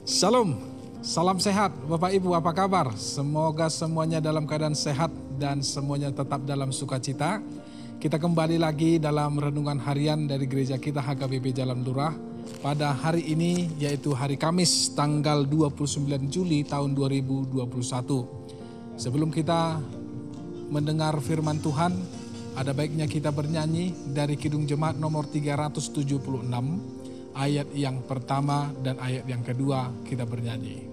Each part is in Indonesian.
Shalom, salam sehat Bapak Ibu, apa kabar? Semoga semuanya dalam keadaan sehat dan semuanya tetap dalam sukacita. Kita kembali lagi dalam renungan harian dari gereja kita HKBP Jalan Lurah pada hari ini, yaitu hari Kamis tanggal 29 Juli tahun 2021. Sebelum kita mendengar firman Tuhan, ada baiknya kita bernyanyi dari Kidung Jemaat nomor 376. Ayat yang pertama dan ayat yang kedua kita bernyanyi.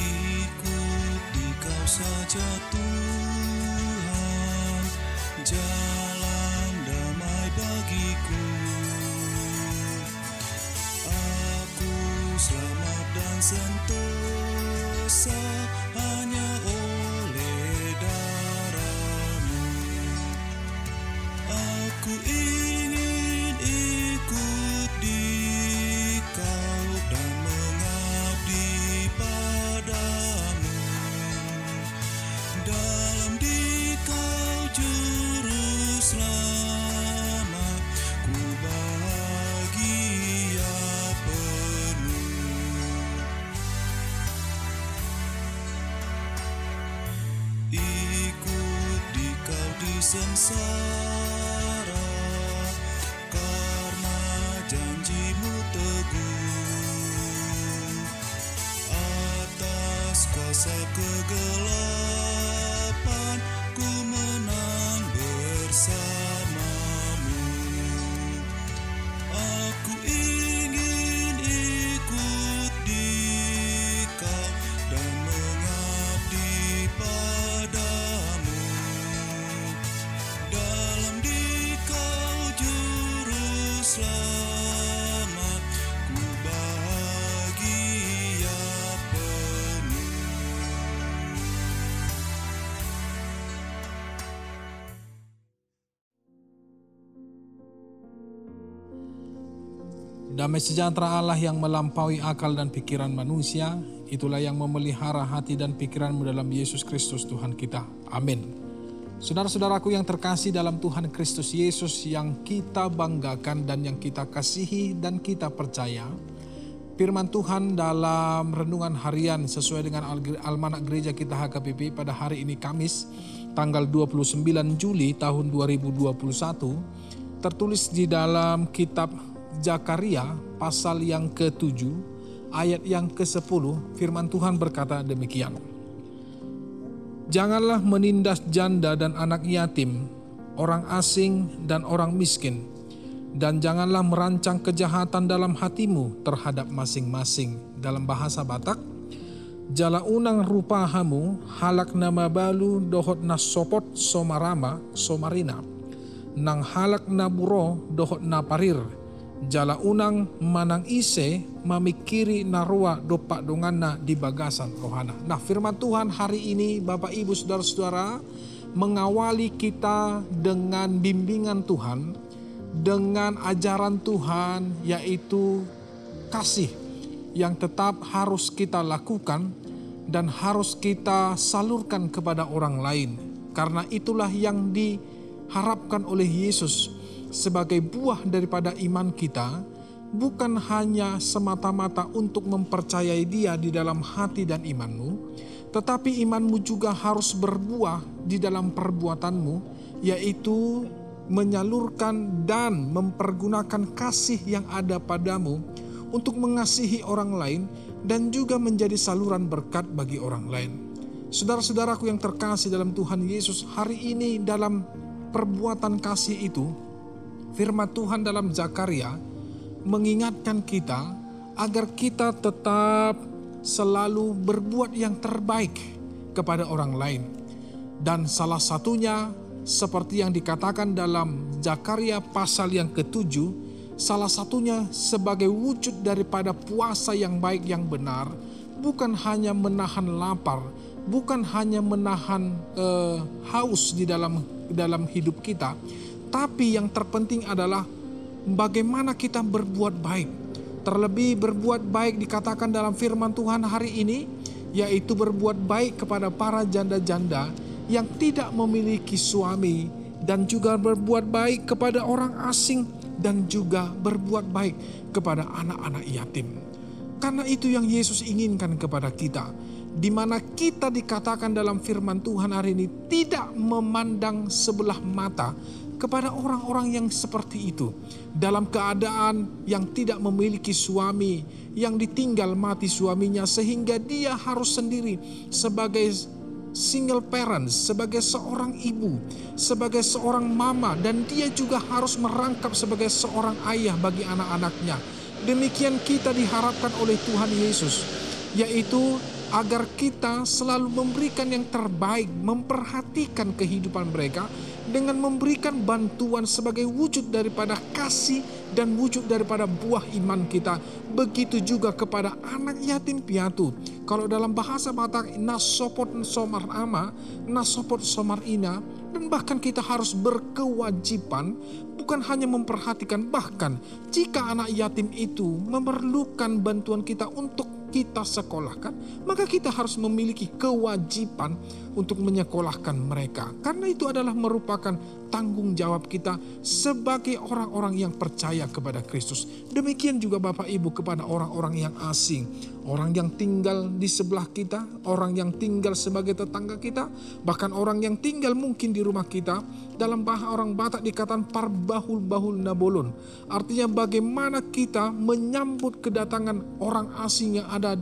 Ikuti kau saja Tuhan, jalan damai bagiku. Selamat dan sentosa hanya oleh darah-Mu. Aku ingin ikut di Kau dan mengabdi padamu. Dalam di Kau juru selamat, ku bahagia sengsara, karena janji-Mu teguh. Atas kuasa kegelapan, ku menang bersama-Mu. Aku ingin ikut di Kau dan mengabdi padamu. Dalam di Kau juru selamat, ku bahagia penuh. Damai sejahtera Allah yang melampaui akal dan pikiran manusia, itulah yang memelihara hati dan pikiranmu dalam Yesus Kristus Tuhan kita. Amin. Saudara-saudaraku yang terkasih dalam Tuhan Kristus Yesus, yang kita banggakan dan yang kita kasihi dan kita percaya, firman Tuhan dalam renungan harian sesuai dengan almanak gereja kita HKBP pada hari ini Kamis tanggal 29 Juli tahun 2021 tertulis di dalam kitab Zakaria pasal yang ke-7 ayat yang ke-10. Firman Tuhan berkata demikian: Janganlah menindas janda dan anak yatim, orang asing dan orang miskin, dan janganlah merancang kejahatan dalam hatimu terhadap masing-masing. Dalam bahasa Batak, jala unang rupahamu halak nama balu dohot na sopot somarama somarina, nang halak na buro dohot na parir, jala unang manang ise mamikiri narua dopak dongana di bagasan rohana. Nah, firman Tuhan hari ini Bapak Ibu Saudara-saudara mengawali kita dengan bimbingan Tuhan, dengan ajaran Tuhan, yaitu kasih yang tetap harus kita lakukan dan harus kita salurkan kepada orang lain. Karena itulah yang diharapkan oleh Yesus sebagai buah daripada iman kita, bukan hanya semata-mata untuk mempercayai Dia di dalam hati dan imanmu, tetapi imanmu juga harus berbuah di dalam perbuatanmu, yaitu menyalurkan dan mempergunakan kasih yang ada padamu untuk mengasihi orang lain dan juga menjadi saluran berkat bagi orang lain. Saudara-saudaraku yang terkasih dalam Tuhan Yesus, hari ini dalam perbuatan kasih itu, firman Tuhan dalam Zakaria mengingatkan kita agar kita tetap selalu berbuat yang terbaik kepada orang lain. Dan salah satunya seperti yang dikatakan dalam Zakaria pasal yang ke-7, salah satunya sebagai wujud daripada puasa yang baik yang benar, bukan hanya menahan lapar, bukan hanya menahan haus di dalam hidup kita, tapi yang terpenting adalah bagaimana kita berbuat baik, Terlebih berbuat baik dikatakan dalam firman Tuhan hari ini, yaitu berbuat baik kepada para janda-janda yang tidak memiliki suami, dan juga berbuat baik kepada orang asing, dan juga berbuat baik kepada anak-anak yatim. Karena itu yang Yesus inginkan kepada kita, di mana kita dikatakan dalam firman Tuhan hari ini tidak memandang sebelah mata kepada orang-orang yang seperti itu, dalam keadaan yang tidak memiliki suami, yang ditinggal mati suaminya sehingga dia harus sendiri sebagai single parent, sebagai seorang ibu, sebagai seorang mama, dan dia juga harus merangkap sebagai seorang ayah bagi anak-anaknya. Demikian kita diharapkan oleh Tuhan Yesus, yaitu agar kita selalu memberikan yang terbaik, memperhatikan kehidupan mereka dengan memberikan bantuan sebagai wujud daripada kasih dan wujud daripada buah iman kita. Begitu juga kepada anak yatim piatu. Kalau dalam bahasa Batak, nasopot somar ama, nasopot somar ina, dan bahkan kita harus berkewajiban bukan hanya memperhatikan, bahkan jika anak yatim itu memerlukan bantuan kita untuk kita sekolahkan, maka kita harus memiliki kewajiban untuk menyekolahkan mereka. Karena itu adalah merupakan tanggung jawab kita sebagai orang-orang yang percaya kepada Kristus. Demikian juga Bapak Ibu kepada orang-orang yang asing, orang yang tinggal di sebelah kita, orang yang tinggal sebagai tetangga kita, bahkan orang yang tinggal mungkin di rumah kita. Dalam bahasa orang Batak dikatakan parbahul-bahul nabolon. Artinya bagaimana kita menyambut kedatangan orang asing yang ada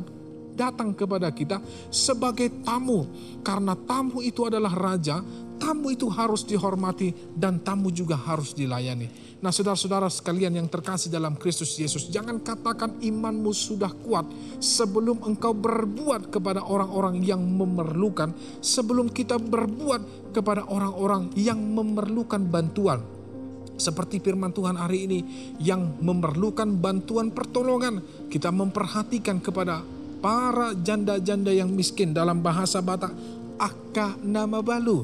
datang kepada kita sebagai tamu. Karena tamu itu adalah raja, tamu itu harus dihormati dan tamu juga harus dilayani. Nah, saudara-saudara sekalian yang terkasih dalam Kristus Yesus, jangan katakan imanmu sudah kuat sebelum engkau berbuat kepada orang-orang yang memerlukan, sebelum kita berbuat kepada orang-orang yang memerlukan bantuan. Seperti firman Tuhan hari ini yang memerlukan bantuan pertolongan, kita memperhatikan kepada para janda-janda yang miskin. Dalam bahasa Batak, akka nama balu,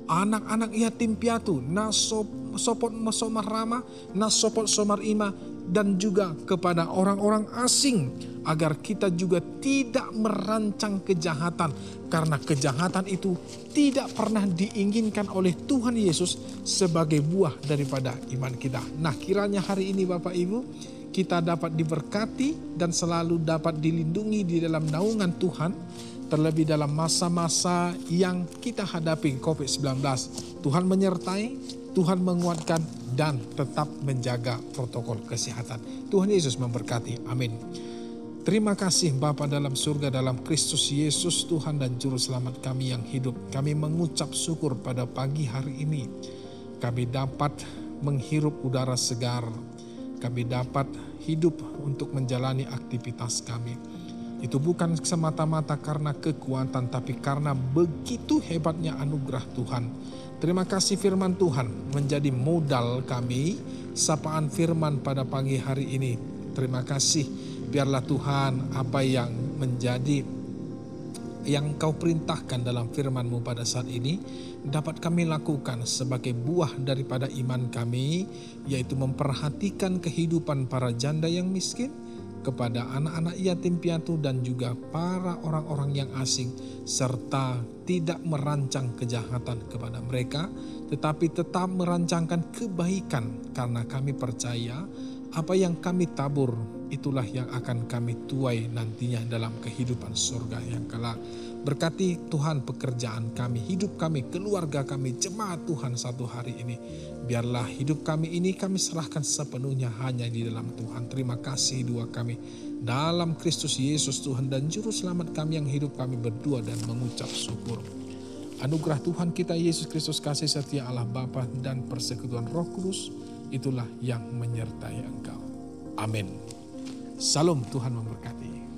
anak-anak yatim piatu, nasopot somar rama, nasopot somar ima, dan juga kepada orang-orang asing, agar kita juga tidak merancang kejahatan, karena kejahatan itu tidak pernah diinginkan oleh Tuhan Yesus sebagai buah daripada iman kita. Nah, kiranya hari ini Bapak Ibu, kita dapat diberkati dan selalu dapat dilindungi di dalam naungan Tuhan, terlebih dalam masa-masa yang kita hadapi COVID-19. Tuhan menyertai, Tuhan menguatkan, dan tetap menjaga protokol kesehatan. Tuhan Yesus memberkati. Amin. Terima kasih Bapa dalam surga, dalam Kristus Yesus Tuhan dan Juru Selamat kami yang hidup. Kami mengucap syukur pada pagi hari ini. Kami dapat menghirup udara segar. Kami dapat hidup untuk menjalani aktivitas kami. Itu bukan semata-mata karena kekuatan, tapi karena begitu hebatnya anugerah Tuhan. Terima kasih firman Tuhan menjadi modal kami, sapaan firman pada pagi hari ini. Terima kasih, biarlah Tuhan apa yang menjadi yang Kau perintahkan dalam firman-Mu pada saat ini dapat kami lakukan sebagai buah daripada iman kami, yaitu memperhatikan kehidupan para janda yang miskin, kepada anak-anak yatim piatu dan juga para orang-orang yang asing, serta tidak merancang kejahatan kepada mereka, tetapi tetap merancangkan kebaikan, karena kami percaya apa yang kami tabur itulah yang akan kami tuai nantinya dalam kehidupan surga yang kelak. Berkati Tuhan pekerjaan kami, hidup kami, keluarga kami, jemaat Tuhan satu hari ini. Biarlah hidup kami ini kami serahkan sepenuhnya hanya di dalam Tuhan. Terima kasih dua kami dalam Kristus Yesus Tuhan dan Juru Selamat kami yang hidup, kami berdua dan mengucap syukur. Anugerah Tuhan kita Yesus Kristus, kasih setia Allah Bapa dan persekutuan Roh Kudus itulah yang menyertai engkau. Amin. Salam, Tuhan memberkati.